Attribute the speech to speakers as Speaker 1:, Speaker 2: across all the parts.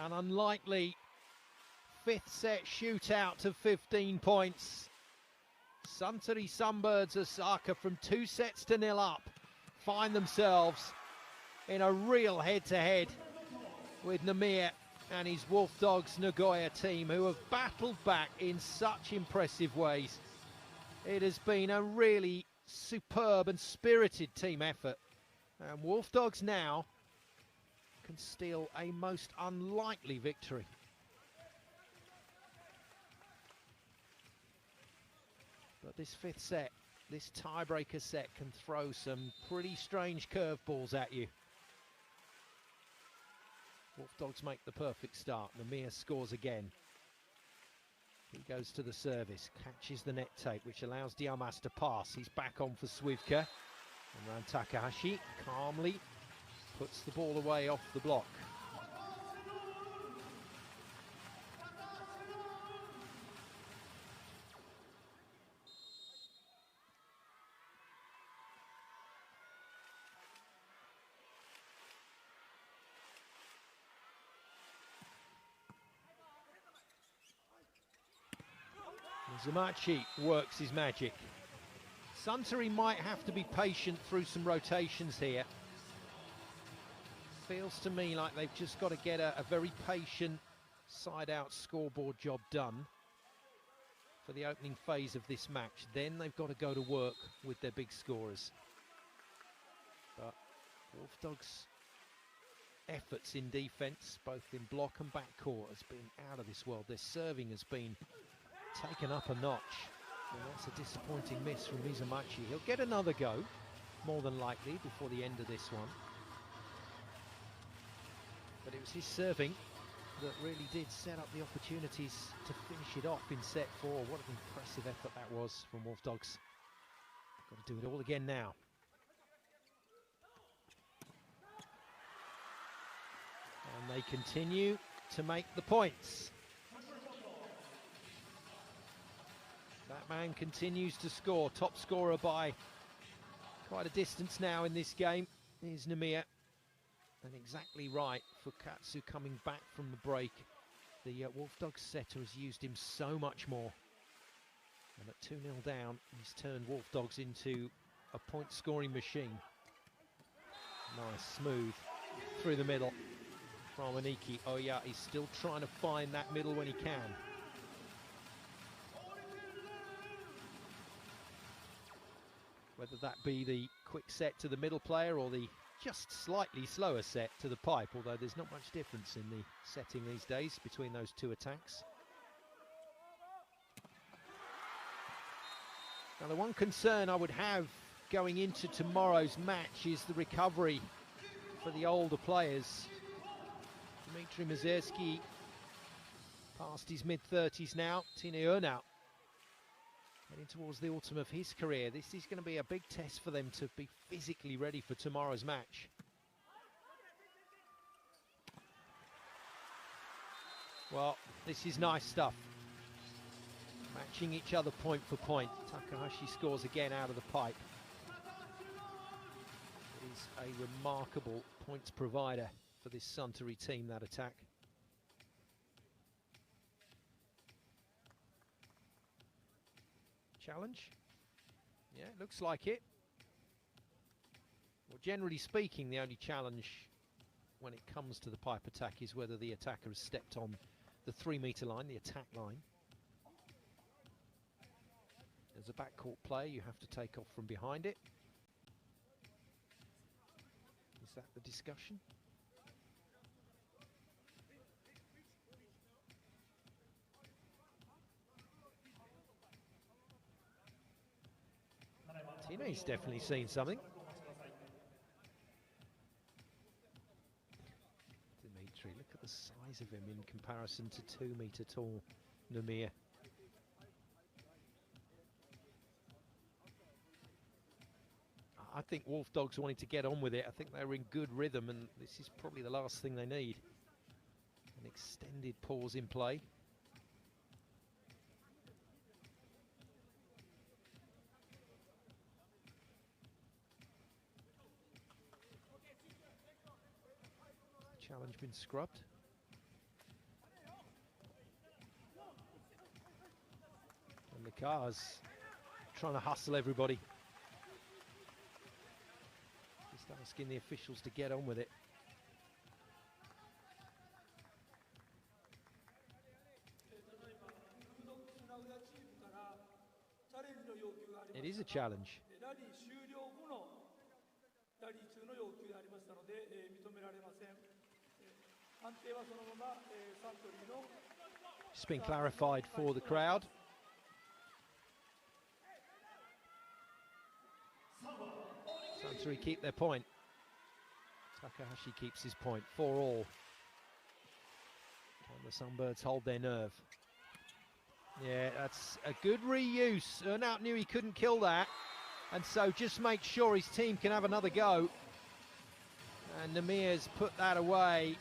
Speaker 1: An unlikely fifth set shootout to 15 points. Suntory Sunbirds Osaka, from 2-0 up, find themselves in a real head-to-head with Nomiya and his Wolf Dogs Nagoya team, who have battled back in such impressive ways. It has been a really superb and spirited team effort, and Wolf Dogs now can steal a most unlikely victory. But this fifth set, this tiebreaker set, can throw some pretty strange curveballs at you. Wolf Dogs make the perfect start. Nomiya scores again. He goes to the service, catches the net tape, which allows Diamas to pass. He's back on for Swivka. And Ran Takahashi calmly puts the ball away off the block. Zamachi works his magic. Suntory might have to be patient through some rotations here. Feels to me like they've just got to get a very patient side-out scoreboard job done for the opening phase of this match. Then they've got to go to work with their big scorers. But Wolf Dogs' efforts in defence, both in block and backcourt, has been out of this world. Their serving has been taken up a notch, and that's a disappointing miss from Mizumachi. He'll get another go, more than likely, before the end of this one. But it was his serving that really did set up the opportunities to finish it off in set 4. What an impressive effort that was from Wolf Dogs. Got to do it all again now. And they continue to make the points. That man continues to score. Top scorer by quite a distance now in this game is Nomiya. And exactly right for Katsu coming back from the break. The Wolf Dogs setter has used him so much more. And at 2-0 down, he's turned Wolf Dogs into a point-scoring machine. Nice, smooth, through the middle from Aniki. Oh yeah, he's still trying to find that middle when he can. Whether that be the quick set to the middle player or the just slightly slower set to the pipe, although there's not much difference in the setting these days between those two attacks. Now, the one concern I would have going into tomorrow's match is the recovery for the older players. Dmitry Mazersky, past his mid-30s now. Tine Ernau, heading towards the autumn of his career. This is going to be a big test for them to be physically ready for tomorrow's match. Well, this is nice stuff. Matching each other point for point. Takahashi scores again out of the pipe. It is a remarkable points provider for this Suntory team, that attack. Challenge? Yeah, it looks like it. Well, generally speaking, the only challenge when it comes to the pipe attack is whether the attacker has stepped on the 3-meter line, the attack line. As a backcourt player, you have to take off from behind it. Is that the discussion? Tine's definitely seen something. Dimitri, look at the size of him in comparison to 2-meter tall Nomiya. I think Wolf Dogs wanted to get on with it. I think they were in good rhythm, and this is probably the last thing they need. An extended pause in play. Challenge been scrubbed. Cars trying to hustle everybody. Just asking the officials to get on with it. It is a challenge. It's been clarified for the crowd. Suntory keep their point. Takahashi keeps his point. 4-all. Can the Sunbirds hold their nerve? Yeah, that's a good reuse. Earnout knew he couldn't kill that, and so just make sure his team can have another go. And Namir's put that away.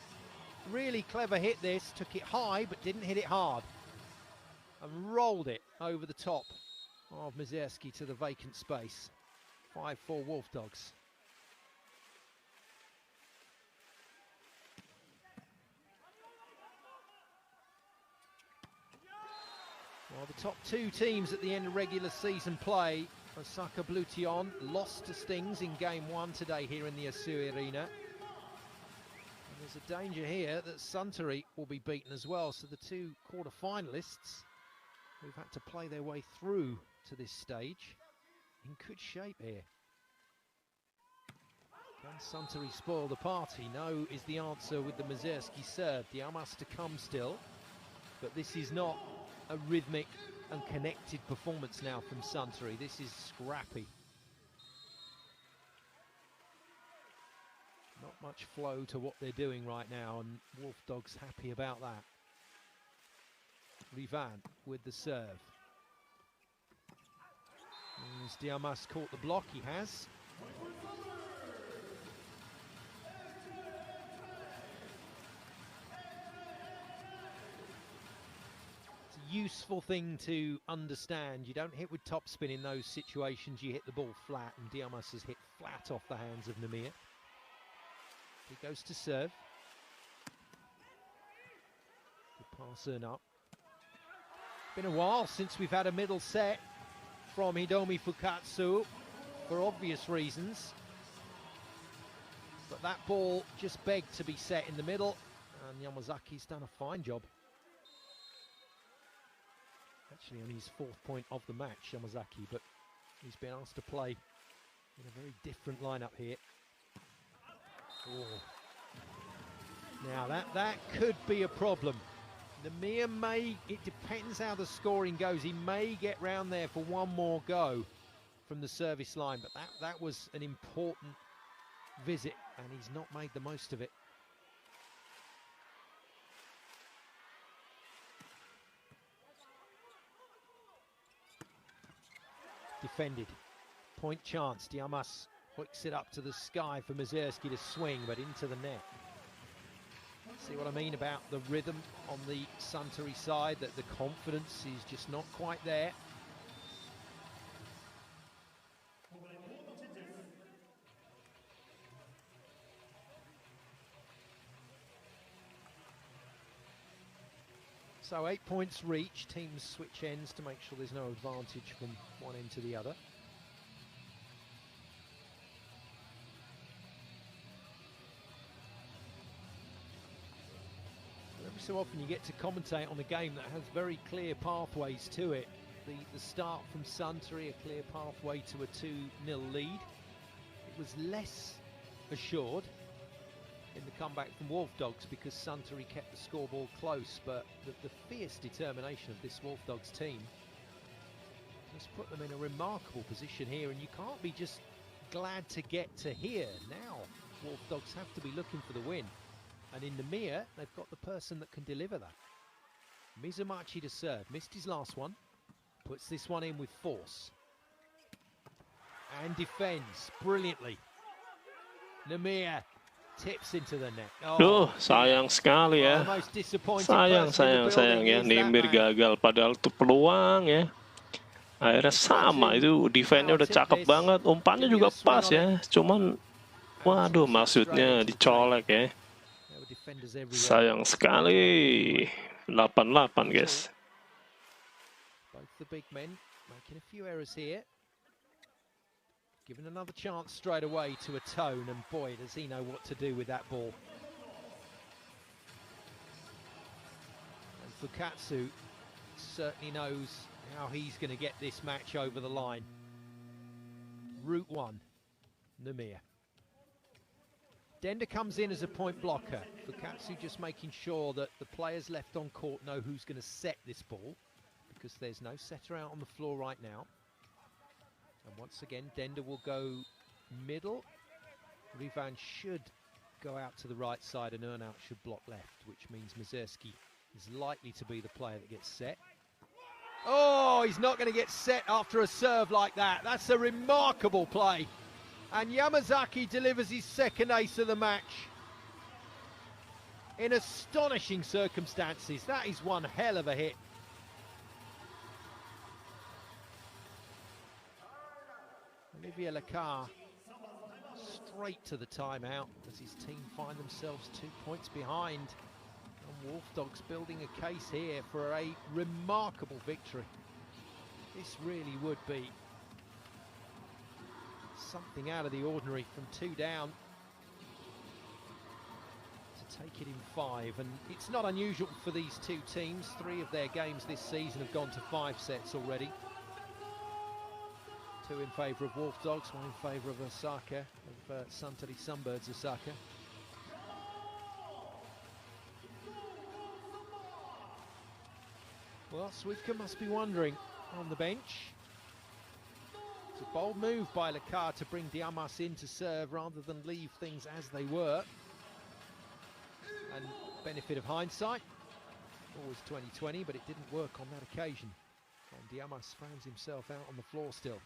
Speaker 1: Really clever hit this. Took it high, but didn't hit it hard. And rolled it over the top of Mizerski to the vacant space. 5-4 Wolf Dogs. Well, the top two teams at the end of regular season play, Osaka Blue Tion lost to Stings in game 1 today here in the Asui Arena. And there's a danger here that Suntory will be beaten as well. So the two quarter-finalists who've had to play their way through to this stage in good shape here. Can Suntory spoil the party? No is the answer with the Mizerski serve. Diamas to come still, but this is not a rhythmic and connected performance now from Suntory. This is scrappy. Not much flow to what they're doing right now, and Wolf Dogs happy about that. Rivan with the serve. As Diamas caught the block, he has. Useful thing to understand. You don't hit with topspin in those situations. You hit the ball flat, and Diamas has hit flat off the hands of Namir. He goes to serve. Good pass in up. Been a while since we've had a middle set from Hidomi Fukatsu for obvious reasons, but that ball just begged to be set in the middle, and Yamazaki's done a fine job. Actually on his 4th point of the match, Yamazaki, but he's been asked to play in a very different lineup here. Oh. Now that could be a problem. Namir may, it depends how the scoring goes, he may get round there for one more go from the service line, but that was an important visit and he's not made the most of it. Defended. Point chance. Diamas hooks it up to the sky for Mizerski to swing, but into the net. See what I mean about the rhythm on the Suntory side, that the confidence is just not quite there. So 8 points reached. Teams switch ends to make sure there's no advantage from one end to the other. Every so often you get to commentate on a game that has very clear pathways to it. The start from Suntory, a clear pathway to a 2-0 lead. It was less assured in the comeback from Wolf Dogs because Suntory kept the scoreboard close, but the fierce determination of this Wolf Dogs team has put them in a remarkable position here, and you can't be just glad to get to here. Now Wolf Dogs have to be looking for the win, and in Namir they've got the person that can deliver that. Mizumachi to serve, missed his last one, puts this one in with force and defends brilliantly. Namir tips into the net.
Speaker 2: Duh, sayang sekali ya. Sayang ya. Nimir gagal, padahal itu peluang ya. Akhirnya sama, itu defense-nya udah cakep banget, umpannya juga pas ya. Cuman, waduh, maksudnya dicolek ya. Sayang sekali. 8-8 guys.
Speaker 1: Both the big men Making a few errors here. Given another chance straight away to atone, and boy, does he know what to do with that ball. And Fukatsu certainly knows how he's going to get this match over the line. Route 1, Nurmulki. Denda comes in as a point blocker. Fukatsu just making sure that the players left on court know who's going to set this ball, because there's no setter out on the floor right now. And once again, Denda will go middle. Rivan should go out to the right side and Earnout should block left, which means Mazurski is likely to be the player that gets set. Oh, he's not going to get set after a serve like that. That's a remarkable play. And Yamazaki delivers his second ace of the match in astonishing circumstances. That is one hell of a hit. Olivier Lacar straight to the timeout as his team find themselves 2 points behind. And Wolf Dogs building a case here for a remarkable victory. This really would be something out of the ordinary from 2 down to take it in 5. And it's not unusual for these two teams. 3 of their games this season have gone to 5 sets already. 2 in favour of Wolf Dogs, 1 in favour of Osaka, of Suntory Sunbirds Osaka. Well, Swivka must be wondering on the bench. It's a bold move by Lacar to bring Diamas in to serve rather than leave things as they were. And benefit of hindsight, always 2020, but it didn't work on that occasion. And Diamas finds himself out on the floor still.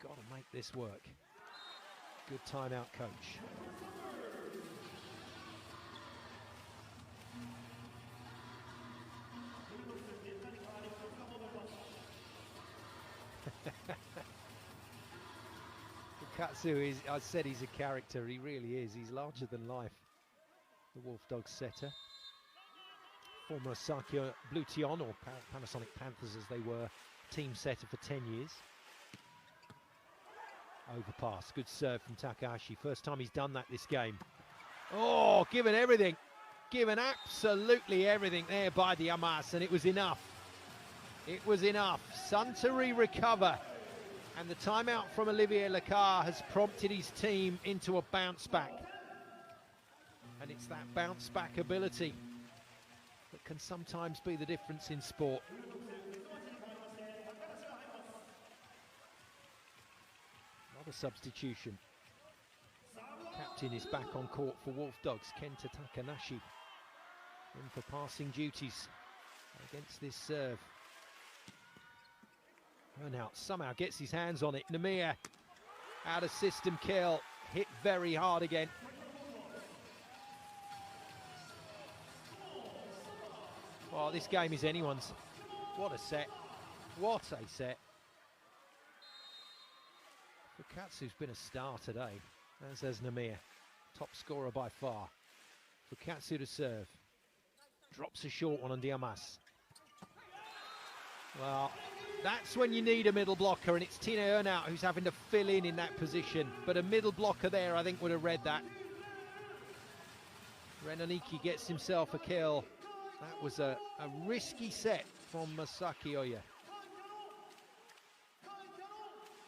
Speaker 1: Got to make this work. Good timeout, coach. Fukatsu is, I said he's a character, he really is. He's larger than life. The Wolf Dog setter. Former Osaka Blution, or Panasonic Panthers as they were, team setter for 10 years. Overpass, good serve from Takahashi. First time he's done that this game. Oh, given everything. Given absolutely everything there by Diamas, and it was enough. It was enough. Suntory recover. And the timeout from Olivier Lacar has prompted his team into a bounce back. And it's that bounce back ability that can sometimes be the difference in sport. Another substitution. Captain is back on court for Wolf Dogs, Kenta Takanashi, in for passing duties against this serve. Earnout somehow gets his hands on it. Nurmulki, out of system kill, hit very hard again. Well, this game is anyone's. What a set. What a set. Fukatsu's been a star today, as has Nurmulki. Top scorer by far. Fukatsu to serve. Drops a short one on Diamas. Well, that's when you need a middle blocker, and it's Tine Earnout who's having to fill in that position. But a middle blocker there, I think, would have read that. Renoniki gets himself a kill. That was a risky set from Masaki Oya.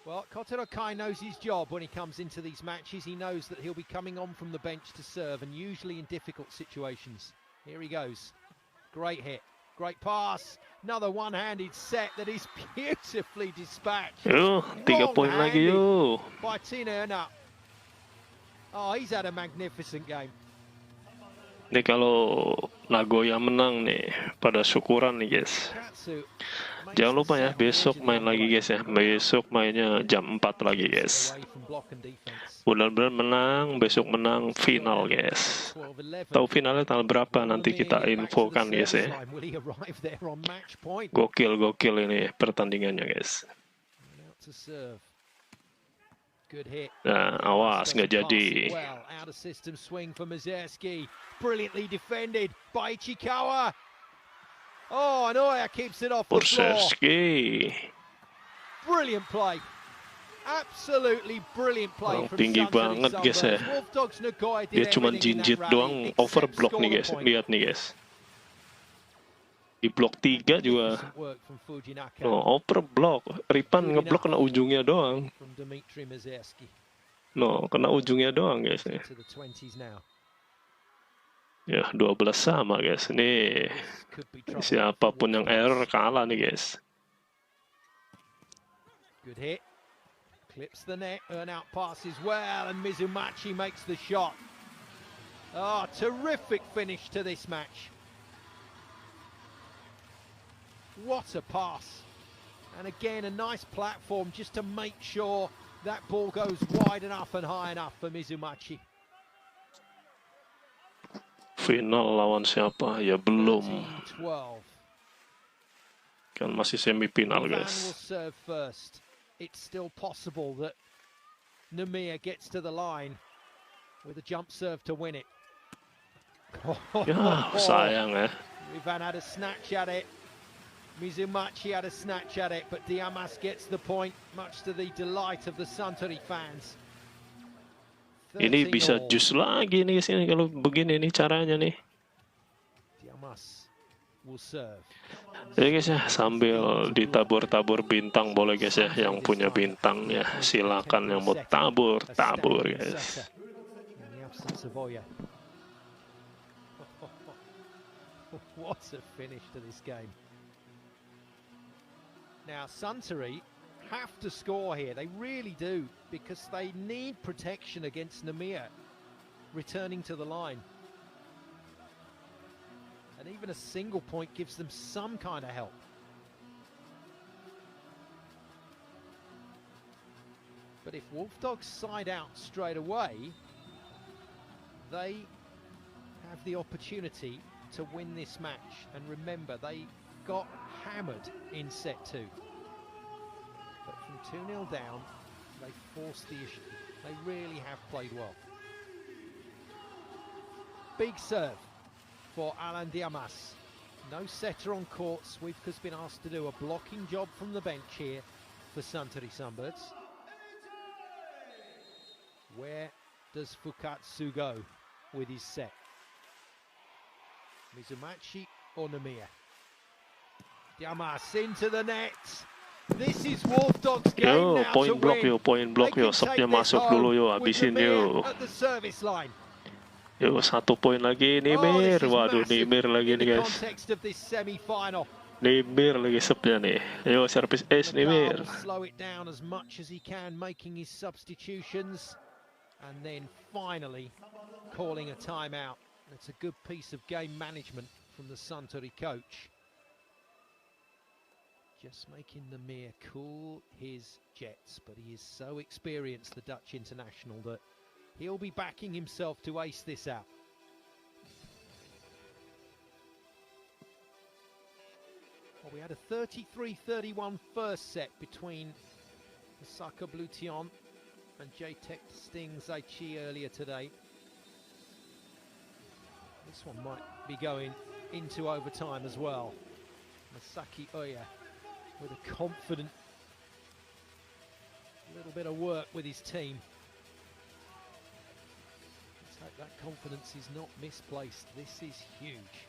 Speaker 1: Well, Kotaro Kai knows his job when he comes into these matches. He knows that he'll be coming on from the bench to serve, and usually in difficult situations. Here he goes. Great hit. Great pass. Another one-handed set that is beautifully dispatched.
Speaker 2: Yo, 3 poin lagi yo.
Speaker 1: By Tine Earnout. Oh, he's had a magnificent game.
Speaker 2: Ini kalau Nagoya menang nih, pada syukuran nih guys. Jangan lupa ya, besok main lagi guys ya. Besok mainnya jam 4 lagi guys. Benar-benar menang, besok menang final guys. Tahu finalnya tanggal berapa nanti kita infokan guys ya. Gokil ini pertandingannya guys. Nah, awas nggak jadi.
Speaker 1: Out of system swing for Mazurski. Brilliantly defended by Ichikawa. Oh, and Oya keeps it off the floor. Brilliant play. Absolutely brilliant play
Speaker 2: Orang
Speaker 1: from
Speaker 2: tinggi banget guys ya. Dia cuma jinjit doang, overblock nih guys. Lihat nih guys. Di blok 3 juga. No, overblock. Rivan ngeblok kena ujungnya doang. No, kena ujungnya doang guys nih. Ya, 12 sama guys. Nih, siapapun yang error kalah nih guys.
Speaker 1: Good hit. Clips the net, earn out passes well, and Mizumachi makes the shot. Oh, terrific finish to this match. What a pass. And again, a nice platform just to make sure that ball goes wide enough and high enough for Mizumachi.
Speaker 2: Final lawan siapa? Ya belum.
Speaker 1: 13-12.
Speaker 2: Kan masih semifinal
Speaker 1: Rivan
Speaker 2: guys.
Speaker 1: will serve first. It's still possible that Nurmulki gets to the line with a jump serve to win it.
Speaker 2: Ya, sayang ya.
Speaker 1: Rivan had a snatch at it. Mizumachi had a snatch at it, but Diamas gets the point, much to the delight of the Suntory fans.
Speaker 2: Ini bisa jus lagi nih sini kalau begini nih caranya nih.
Speaker 1: Diamas will serve.
Speaker 2: Jadi guys ya, sambil ditabur-tabur bintang boleh guys ya, yang punya bintang ya silakan, yang mau tabur guys.
Speaker 1: What a finish to this game. Now Suntory have to score here, they really do, because they need protection against Nurmulki returning to the line. And even a single point gives them some kind of help. But if Wolf Dogs side out straight away, they have the opportunity to win this match. And remember, they got hammered in set 2. But from 2-0 down, they forced the issue. They really have played well. Big serve for Alan Diamas. No setter on court. Swift's been asked to do a blocking job from the bench here for Suntory Sunbirds. Where does Fukatsu go with his set? Mizumachi or Nurmulki? Diamas into the net. This is Wolf Dogs' game now to win.
Speaker 2: Point block yo, sapnya masuk dulu yo, habisin yo.
Speaker 1: At the service line.
Speaker 2: Yo, 1 poin lagi Nimir. Waduh, Nimir lagi nih guys. Nimir lagi sepnya nih. Yo, service ace Nimir.
Speaker 1: Slow it down as much as he can, making his substitutions, and then finally calling a timeout. It's a good piece of game management from the Suntory coach. Just making Nurmulki cool his jets, but he is so experienced, the Dutch international, that he'll be backing himself to ace this out. Well, we had a 33-31 first set between Osaka Blue Tion and J-Tech Sting Zaichi earlier today. This one might be going into overtime as well. Masaki Oya with a confident little bit of work with his team. Let's hope that confidence is not misplaced. This is huge.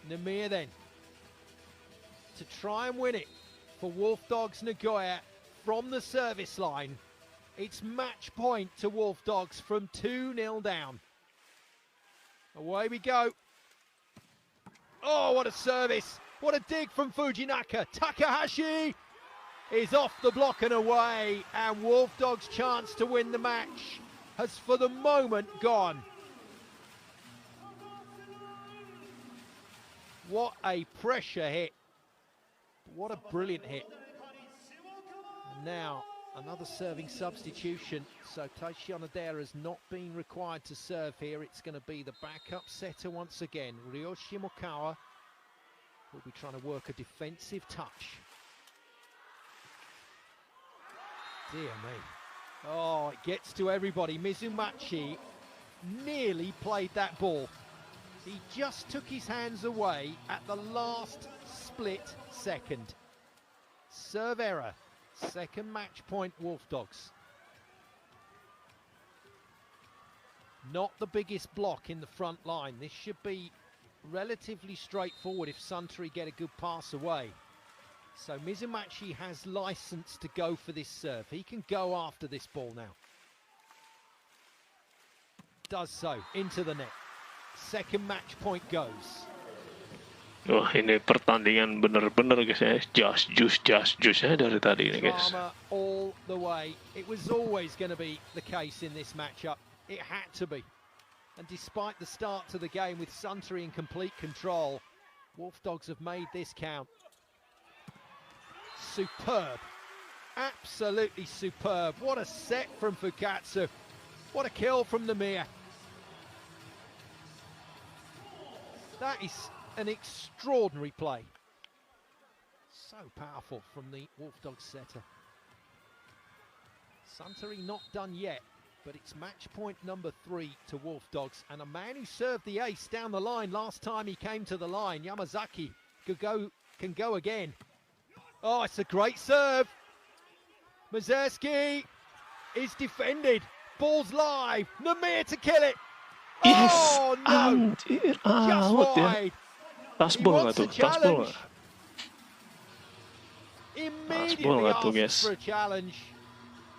Speaker 1: Nurmulki then to try and win it for Wolf Dogs Nagoya from the service line. It's match point to Wolf Dogs from 2-0 down. Away we go. Oh, what a service. What a dig from Fujinaka. Takahashi is off the block and away, and Wolf Dogs' chance to win the match has for the moment gone. What a pressure hit. What a brilliant hit. And now another serving substitution. So Taishi Onodera has not been required to serve here. It's going to be the backup setter once again. Ryoshi Mokawa will be trying to work a defensive touch. Dear me. Oh, it gets to everybody. Mizumachi nearly played that ball. He just took his hands away at the last split second. Serve error. Second match point, Wolf Dogs. Not the biggest block in the front line. This should be relatively straightforward if Suntory get a good pass away. So Mizumachi has license to go for this serve. He can go after this ball now. Does so, into the net. Second match point goes.
Speaker 2: Wah, ini pertandingan bener-bener guys ya, just juice ya dari tadi ini guys.
Speaker 1: Drama all the way. It was always going to be the case in this matchup. It had to be. And despite the start to the game with Suntory in complete control, Wolf Dogs have made this count. Superb. Absolutely superb. What a set from Fukatsu. What a kill from Namir. That is an extraordinary play. So powerful from the Wolf Dogs setter. Suntory not done yet, but it's match point number 3 to Wolf Dogs. And a man who served the ace down the line last time he came to the line, Yamazaki, can go again. Oh, it's a great serve. Mazurski is defended. Ball's live. Namir to kill it.
Speaker 2: Yes.
Speaker 1: Oh, no.
Speaker 2: Anjir,
Speaker 1: Just wide.
Speaker 2: Tasbol nggak tuh? Tasbol nggak?
Speaker 1: Immediately asked for a challenge.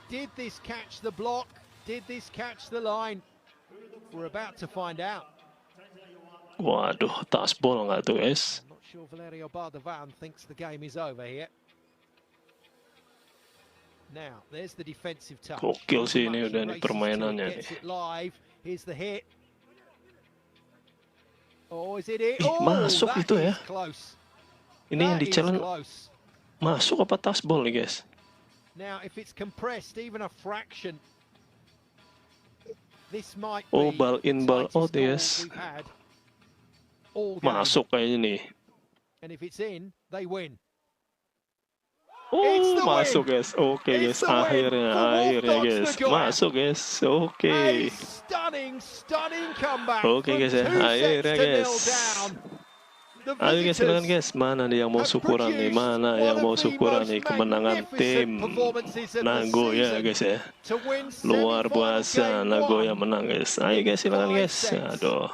Speaker 1: Did this catch the block? Did this catch the line? We're about to find out.
Speaker 2: Waduh, tasbol nggak tuh guys?
Speaker 1: I'm not sure Valerio Bardavan thinks the game is over here. Now, there's the defensive touch.
Speaker 2: Gokil sih ini udah nih permainannya nih.
Speaker 1: Live. Here's the hit. Oh, is it it?
Speaker 2: Oh, masuk itu ya.
Speaker 1: Close.
Speaker 2: Ini yang di challenge masuk apa tasbol nih guys?
Speaker 1: Now, if it's compressed even a fraction, this might be
Speaker 2: ball in ball out yes. Masuk kayaknya nih.
Speaker 1: And if it's in, they win.
Speaker 2: Oh, masuk guys. Oke guys, akhirnya guys. Masuk guys. Oke.
Speaker 1: Stunning comeback.
Speaker 2: Oke guys ya, akhirnya guys. Ayo guys, silakan guys. Mana nih yang mau syukuran nih? Mana yang mau syukuran nih kemenangan tim Nagoya guys ya. Luar biasa Nagoya menang guys. Ayo guys, silakan guys. Aduh.